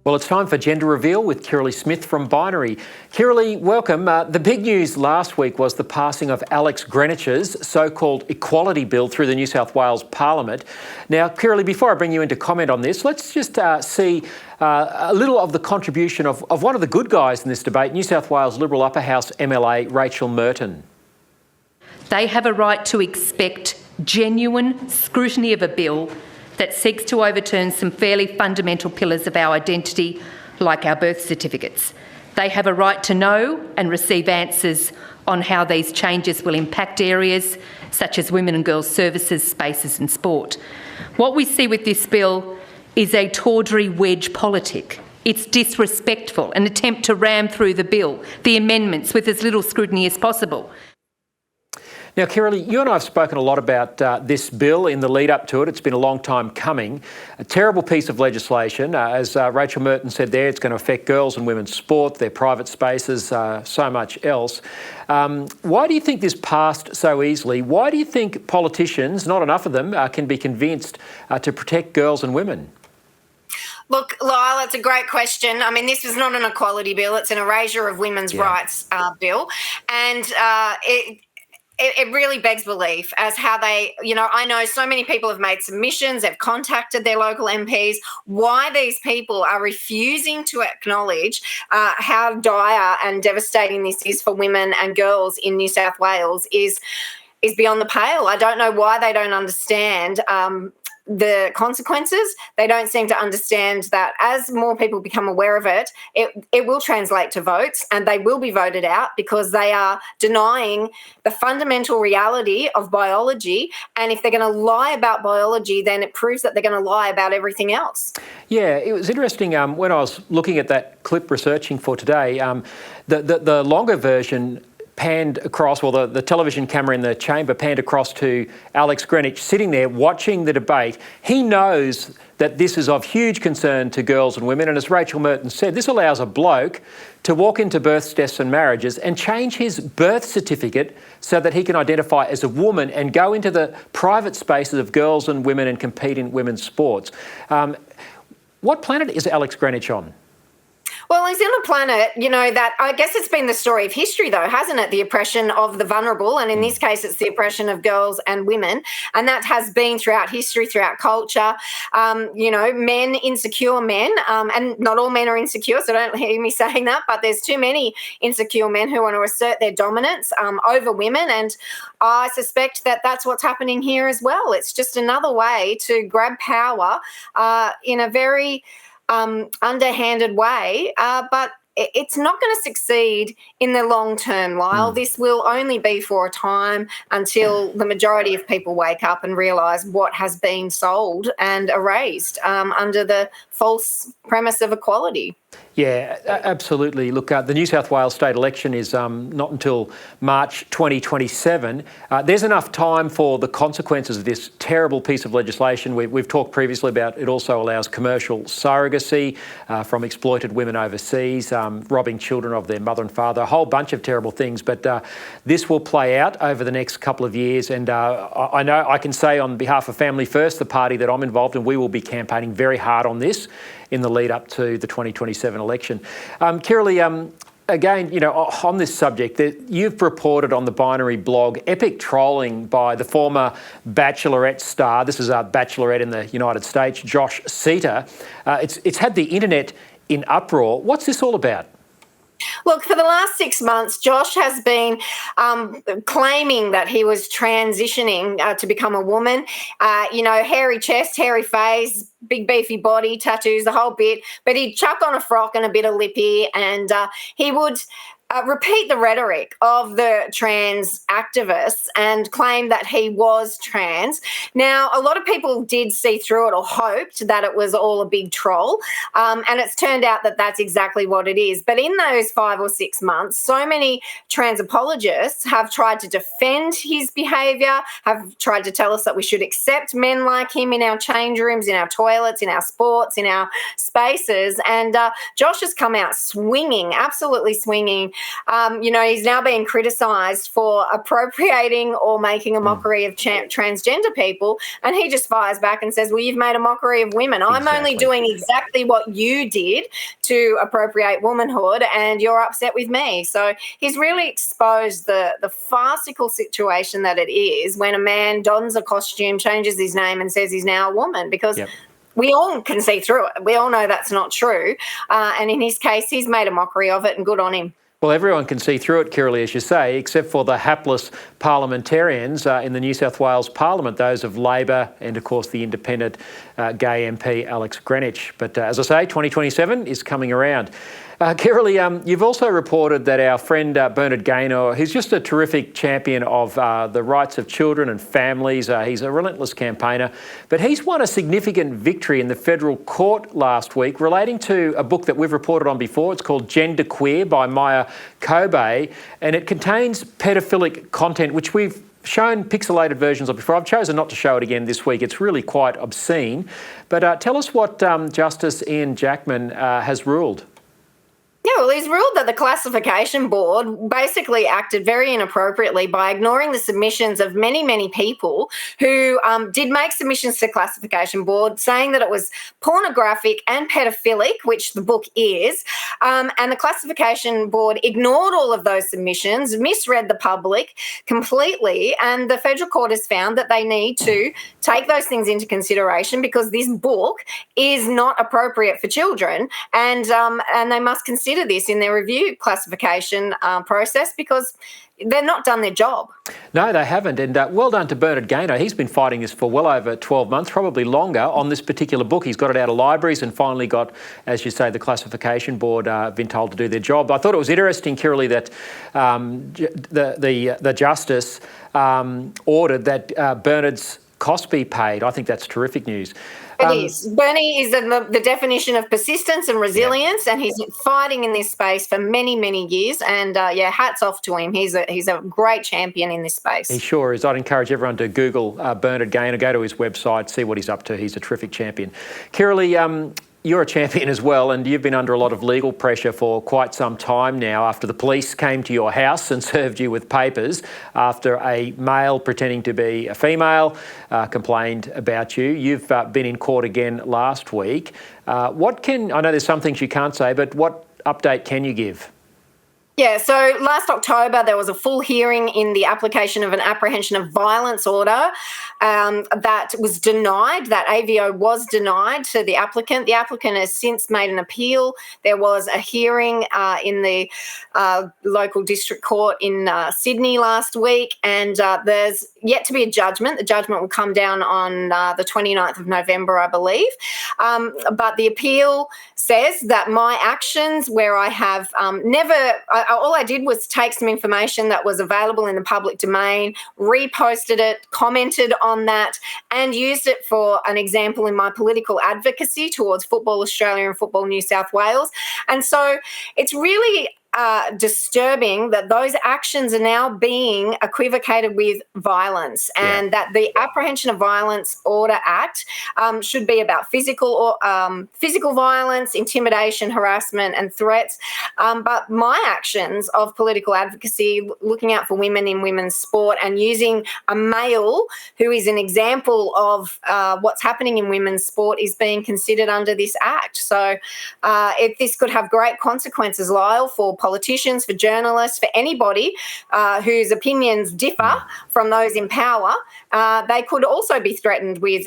Well, it's time for Gender Reveal with Kiralee Smith from Binary. Kiralee, welcome. The big news last week was the passing of Alex Greenwich's so-called Equality Bill through the New South Wales Parliament. Now, Kiralee, before I bring you in to comment on this, let's just see a little of the contribution of one of the good guys in this debate, New South Wales Liberal Upper House MLA Rachel Merton. They have a right to expect genuine scrutiny of a bill that seeks to overturn some fairly fundamental pillars of our identity, like our birth certificates. They have a right to know and receive answers on how these changes will impact areas such as women and girls services, spaces and sport. What we see with this bill is a tawdry wedge politic. It's disrespectful, an attempt to ram through the bill, the amendments, with as little scrutiny as possible. Now, Kiralee, you and I have spoken a lot about this bill in the lead up to it. It's been a long time coming. A terrible piece of legislation. As Rachel Merton said there, it's going to affect girls and women's sport, their private spaces, so much else. Why do you think this passed so easily? Why do you think politicians, not enough of them, can be convinced to protect girls and women? Look, Lyle, it's a great question. I mean, this is not an equality bill. It's an erasure of women's rights bill. And it really begs belief as how they, I know so many people have made submissions, they've contacted their local MPs. Why these people are refusing to acknowledge how dire and devastating this is for women and girls in New South Wales is beyond the pale. I don't know why they don't understand the consequences. They don't seem to understand that as more people become aware of it, it will translate to votes and they will be voted out because they are denying the fundamental reality of biology. And if they're going to lie about biology, then it proves that they're going to lie about everything else. Yeah, it was interesting when I was looking at that clip researching for today, the longer version panned across, well, the television camera in the chamber panned across to Alex Greenwich sitting there watching the debate. He knows that this is of huge concern to girls and women, and as Rachel Merton said, this allows a bloke to walk into births, deaths and marriages and change his birth certificate so that he can identify as a woman and go into the private spaces of girls and women and compete in women's sports. What planet is Alex Greenwich on? Well, he's on a planet, that I guess it's been the story of history, though, hasn't it? The oppression of the vulnerable. And in this case, it's the oppression of girls and women. And that has been throughout history, throughout culture. Men, insecure men, and not all men are insecure, so don't hear me saying that, but there's too many insecure men who want to assert their dominance over women. And I suspect that that's what's happening here as well. It's just another way to grab power in a very underhanded way, but it's not going to succeed in the long term, Lyle. This will only be for a time until the majority of people wake up and realise what has been sold and erased under the false premise of equality. Yeah, absolutely. Look, the New South Wales state election is not until March 2027. There's enough time for the consequences of this terrible piece of legislation. We've talked previously about it also allows commercial surrogacy from exploited women overseas, robbing children of their mother and father, a whole bunch of terrible things. But this will play out over the next couple of years. And I know I can say on behalf of Family First, the party that I'm involved in, we will be campaigning very hard on this in the lead up to the 2027 election. Kiralee, again, on this subject, you've reported on the Binary blog epic trolling by the former Bachelorette star. This is a Bachelorette in the United States, Josh Seater. It's had the internet in uproar. What's this all about? Look, for the last 6 months, Josh has been claiming that he was transitioning to become a woman. Hairy chest, hairy face, big beefy body, tattoos, the whole bit. But he'd chuck on a frock and a bit of lippy, and he would repeat the rhetoric of the trans activists and claim that he was trans. Now, a lot of people did see through it or hoped that it was all a big troll, and it's turned out that that's exactly what it is. But in those 5 or 6 months, so many trans apologists have tried to defend his behaviour, have tried to tell us that we should accept men like him in our change rooms, in our toilets, in our sports, in our spaces. And Josh has come out swinging, absolutely swinging he's now being criticised for appropriating or making a mockery of transgender people, and he just fires back and says, well, you've made a mockery of women. I'm only doing exactly what you did to appropriate womanhood, and you're upset with me. So he's really exposed the farcical situation that it is when a man dons a costume, changes his name and says he's now a woman, because we all can see through it. We all know that's not true. And in his case, he's made a mockery of it, and good on him. Well, everyone can see through it, Kirralie, as you say, except for the hapless parliamentarians in the New South Wales Parliament, those of Labor and, of course, the independent gay MP Alex Greenwich. But as I say, 2027 is coming around. Kirralie, you've also reported that our friend Bernard Gaynor, who's just a terrific champion of the rights of children and families, he's a relentless campaigner, but he's won a significant victory in the federal court last week relating to a book that we've reported on before. It's called Genderqueer by Maya Kobe, and it contains pedophilic content, which we've shown pixelated versions of before. I've chosen not to show it again this week. It's really quite obscene. But tell us what Justice Ian Jackman has ruled. Yeah, well, he's ruled that the Classification Board basically acted very inappropriately by ignoring the submissions of many, many people who did make submissions to the Classification Board saying that it was pornographic and pedophilic, which the book is, and the Classification Board ignored all of those submissions, misread the public completely, and the Federal Court has found that they need to take those things into consideration because this book is not appropriate for children, and they must consider this in their review classification process because they've not done their job. No, they haven't. And well done to Bernard Gaynor. He's been fighting this for well over 12 months, probably longer, on this particular book. He's got it out of libraries and finally got, as you say, the Classification Board been told to do their job. I thought it was interesting, Kirralie, that the Justice ordered that Bernard's cost be paid. I think that's terrific news. It is. Bernie is the definition of persistence and resilience, and he's fighting in this space for many, many years. And hats off to him. He's a great champion in this space. He sure is. I'd encourage everyone to Google Bernard Gaynor, go to his website, see what he's up to. He's a terrific champion. Kirralie, you're a champion as well, and you've been under a lot of legal pressure for quite some time now after the police came to your house and served you with papers after a male pretending to be a female complained about you. You've been in court again last week. I know there's some things you can't say, but what update can you give? Yeah, so last October there was a full hearing in the application of an apprehension of violence order that was denied. That AVO was denied to the applicant. The applicant has since made an appeal. There was a hearing in the local district court in Sydney last week, and there's yet to be a judgment. The judgment will come down on the 29th of November, I believe. But the appeal says that my actions where I have all I did was take some information that was available in the public domain, reposted it, commented on that, and used it for an example in my political advocacy towards Football Australia and Football New South Wales. And so it's really disturbing that those actions are now being equivocated with violence, and that the Apprehension of Violence Order Act should be about physical violence, intimidation, harassment and threats. But my actions of political advocacy, looking out for women in women's sport and using a male who is an example of what's happening in women's sport is being considered under this act. So this could have great consequences, Lyle, for politicians, for journalists, for anybody whose opinions differ from those in power. They could also be threatened with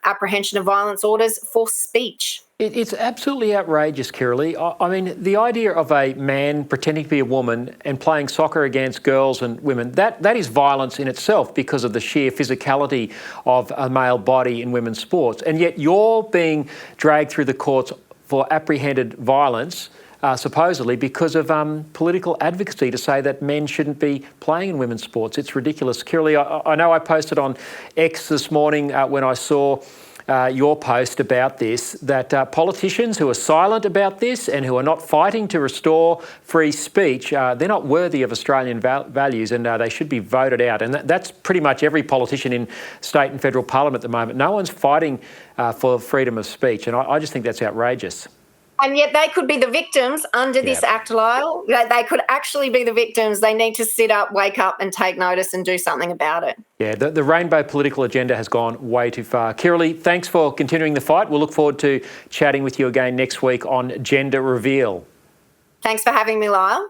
apprehension of violence orders for speech. It's absolutely outrageous, Kirralie. I mean, the idea of a man pretending to be a woman and playing soccer against girls and women, that is violence in itself because of the sheer physicality of a male body in women's sports. And yet you're being dragged through the courts for apprehended violence, supposedly because of political advocacy to say that men shouldn't be playing in women's sports. It's ridiculous. Kirralie, I know I posted on X this morning when I saw your post about this, that politicians who are silent about this and who are not fighting to restore free speech, they're not worthy of Australian values, and they should be voted out. And that's pretty much every politician in state and federal parliament at the moment. No one's fighting for freedom of speech, and I just think that's outrageous. And yet they could be the victims under this Act, Lyle. They could actually be the victims. They need to sit up, wake up and take notice and do something about it. Yeah, the rainbow political agenda has gone way too far. Kirralie, thanks for continuing the fight. We'll look forward to chatting with you again next week on Gender Reveal. Thanks for having me, Lyle.